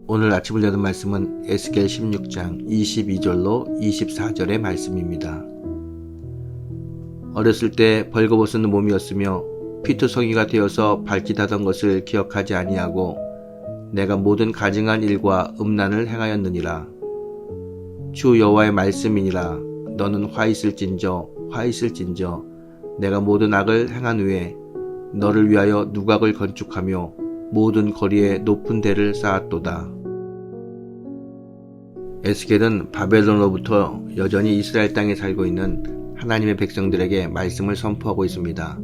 오늘 아침을 여는 말씀은 에스겔 16장 22절로 24절의 말씀입니다. 어렸을 때 벌거벗은 몸이었으며 피투성이가 되어서 발짓하던 것을 기억하지 아니하고 내가 모든 가증한 일과 음란을 행하였느니라. 주 여호와의 말씀이니라. 너는 화 있을진저 내가 모든 악을 행한 후에 너를 위하여 누각을 건축하며 모든 거리에 높은 대를 쌓았도다. 에스겔은 바벨론으로부터 여전히 이스라엘 땅에 살고 있는 하나님의 백성들에게 말씀을 선포하고 있습니다.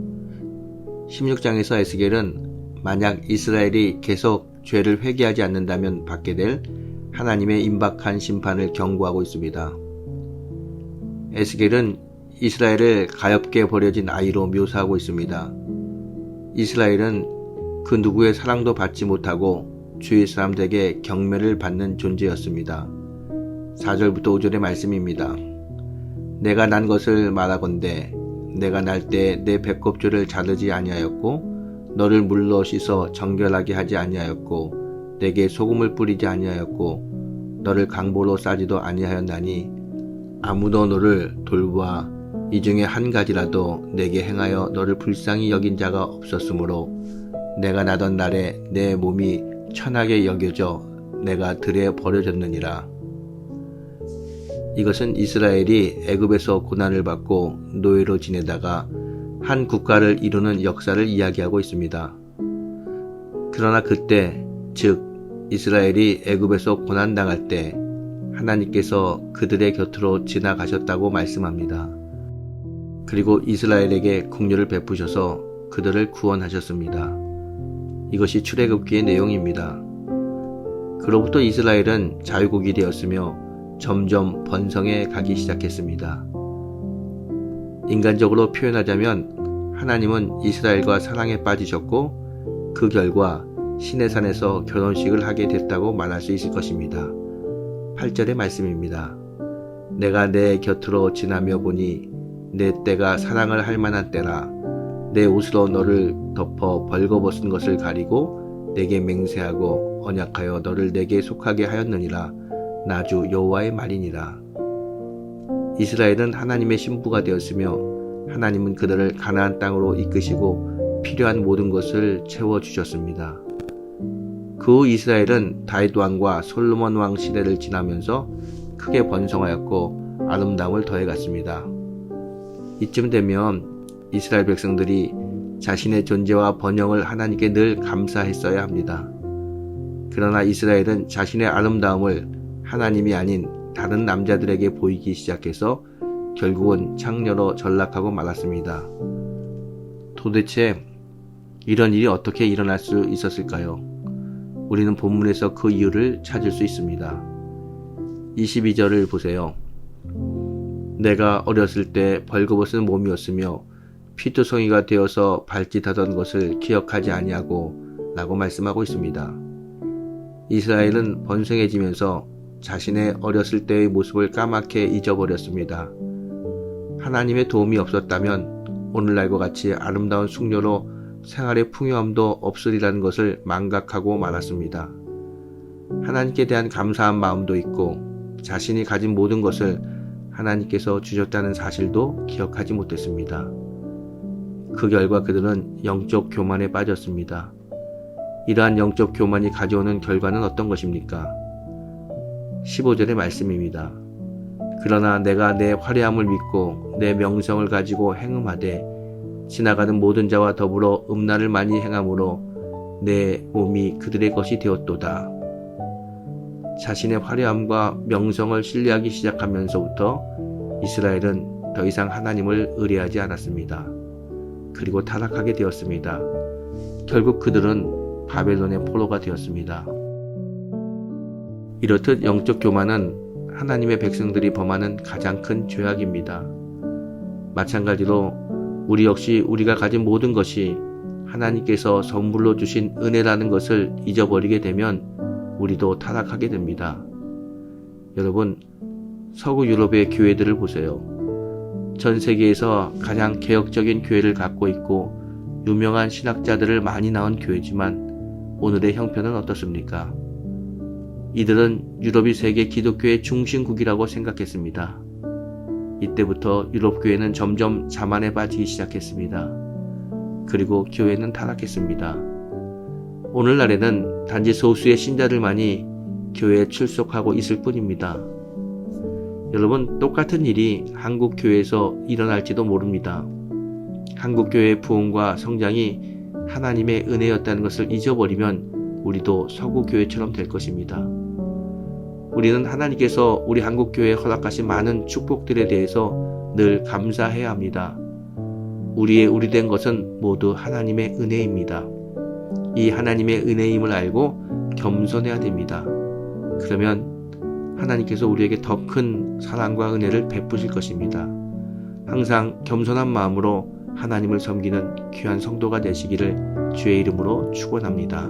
16장에서 에스겔은 만약 이스라엘이 계속 죄를 회개하지 않는다면 받게 될 하나님의 임박한 심판을 경고하고 있습니다. 에스겔은 이스라엘을 가엾게 버려진 아이로 묘사하고 있습니다. 이스라엘은 그 누구의 사랑도 받지 못하고 주위 사람들에게 경멸을 받는 존재였습니다. 4절부터 5절의 말씀입니다. 내가 난 것을 말하건대 내가 날 때 내 배꼽줄을 자르지 아니하였고 너를 물로 씻어 정결하게 하지 아니하였고 내게 소금을 뿌리지 아니하였고 너를 강보로 싸지도 아니하였나니 아무도 너를 돌보아 이 중에 한 가지라도 내게 행하여 너를 불쌍히 여긴 자가 없었으므로 내가 나던 날에 내 몸이 천하게 여겨져 내가 들에 버려졌느니라. 이것은 이스라엘이 애굽에서 고난을 받고 노예로 지내다가 한 국가를 이루는 역사를 이야기하고 있습니다. 그러나 그때, 즉 이스라엘이 애굽에서 고난당할 때 하나님께서 그들의 곁으로 지나가셨다고 말씀합니다. 그리고 이스라엘에게 긍휼을 베푸셔서 그들을 구원하셨습니다. 이것이 출애굽기의 내용입니다. 그로부터 이스라엘은 자유국이 되었으며 점점 번성해 가기 시작했습니다. 인간적으로 표현하자면 하나님은 이스라엘과 사랑에 빠지셨고 그 결과 시내산에서 결혼식을 하게 됐다고 말할 수 있을 것입니다. 8절의 말씀입니다. 내가 내 곁으로 지나며 보니 내 때가 사랑을 할 만한 때라. 내 옷으로 너를 덮어 벌거벗은 것을 가리고 내게 맹세하고 언약하여 너를 내게 속하게 하였느니라. 나주 여호와의 말이니라. 이스라엘은 하나님의 신부가 되었으며 하나님은 그들을 가나안 땅으로 이끄시고 필요한 모든 것을 채워주셨습니다. 그 후 이스라엘은 다윗 왕과 솔로몬 왕 시대를 지나면서 크게 번성하였고 아름다움을 더해갔습니다. 이쯤 되면 이스라엘 백성들이 자신의 존재와 번영을 하나님께 늘 감사했어야 합니다. 그러나 이스라엘은 자신의 아름다움을 하나님이 아닌 다른 남자들에게 보이기 시작해서 결국은 창녀로 전락하고 말았습니다. 도대체 이런 일이 어떻게 일어날 수 있었을까요? 우리는 본문에서 그 이유를 찾을 수 있습니다. 22절을 보세요. 내가 어렸을 때 벌거벗은 몸이었으며 피투성이가 되어서 발짓하던 것을 기억하지 아니하고 라고 말씀하고 있습니다. 이스라엘은 번성해지면서 자신의 어렸을 때의 모습을 까맣게 잊어버렸습니다. 하나님의 도움이 없었다면 오늘날과 같이 아름다운 숙녀로 생활의 풍요함도 없으리라는 것을 망각하고 말았습니다. 하나님께 대한 감사한 마음도 있고 자신이 가진 모든 것을 하나님께서 주셨다는 사실도 기억하지 못했습니다. 그 결과 그들은 영적 교만에 빠졌습니다. 이러한 영적 교만이 가져오는 결과는 어떤 것입니까? 15절의 말씀입니다. 그러나 내가 내 화려함을 믿고 내 명성을 가지고 행음하되 지나가는 모든 자와 더불어 음란을 많이 행함으로 내 몸이 그들의 것이 되었도다. 자신의 화려함과 명성을 신뢰하기 시작하면서부터 이스라엘은 더 이상 하나님을 의뢰하지 않았습니다. 그리고 타락하게 되었습니다. 결국 그들은 바벨론의 포로가 되었습니다. 이렇듯 영적 교만은 하나님의 백성들이 범하는 가장 큰 죄악입니다. 마찬가지로 우리 역시 우리가 가진 모든 것이 하나님께서 선물로 주신 은혜라는 것을 잊어버리게 되면 우리도 타락하게 됩니다. 여러분, 서구 유럽의 교회들을 보세요. 전 세계에서 가장 개혁적인 교회를 갖고 있고 유명한 신학자들을 많이 낳은 교회지만 오늘의 형편은 어떻습니까? 이들은 유럽이 세계 기독교의 중심국이라고 생각했습니다. 이때부터 유럽 교회는 점점 자만에 빠지기 시작했습니다. 그리고 교회는 타락했습니다. 오늘날에는 단지 소수의 신자들만이 교회에 출석하고 있을 뿐입니다. 여러분, 똑같은 일이 한국 교회에서 일어날지도 모릅니다. 한국 교회의 부흥과 성장이 하나님의 은혜였다는 것을 잊어버리면 우리도 서구 교회처럼 될 것입니다. 우리는 하나님께서 우리 한국 교회에 허락하신 많은 축복들에 대해서 늘 감사해야 합니다. 우리의 우리된 것은 모두 하나님의 은혜입니다. 이 하나님의 은혜임을 알고 겸손해야 됩니다. 그러면 하나님께서 우리에게 더 큰 사랑과 은혜를 베푸실 것입니다. 항상 겸손한 마음으로 하나님을 섬기는 귀한 성도가 되시기를 주의 이름으로 축원합니다.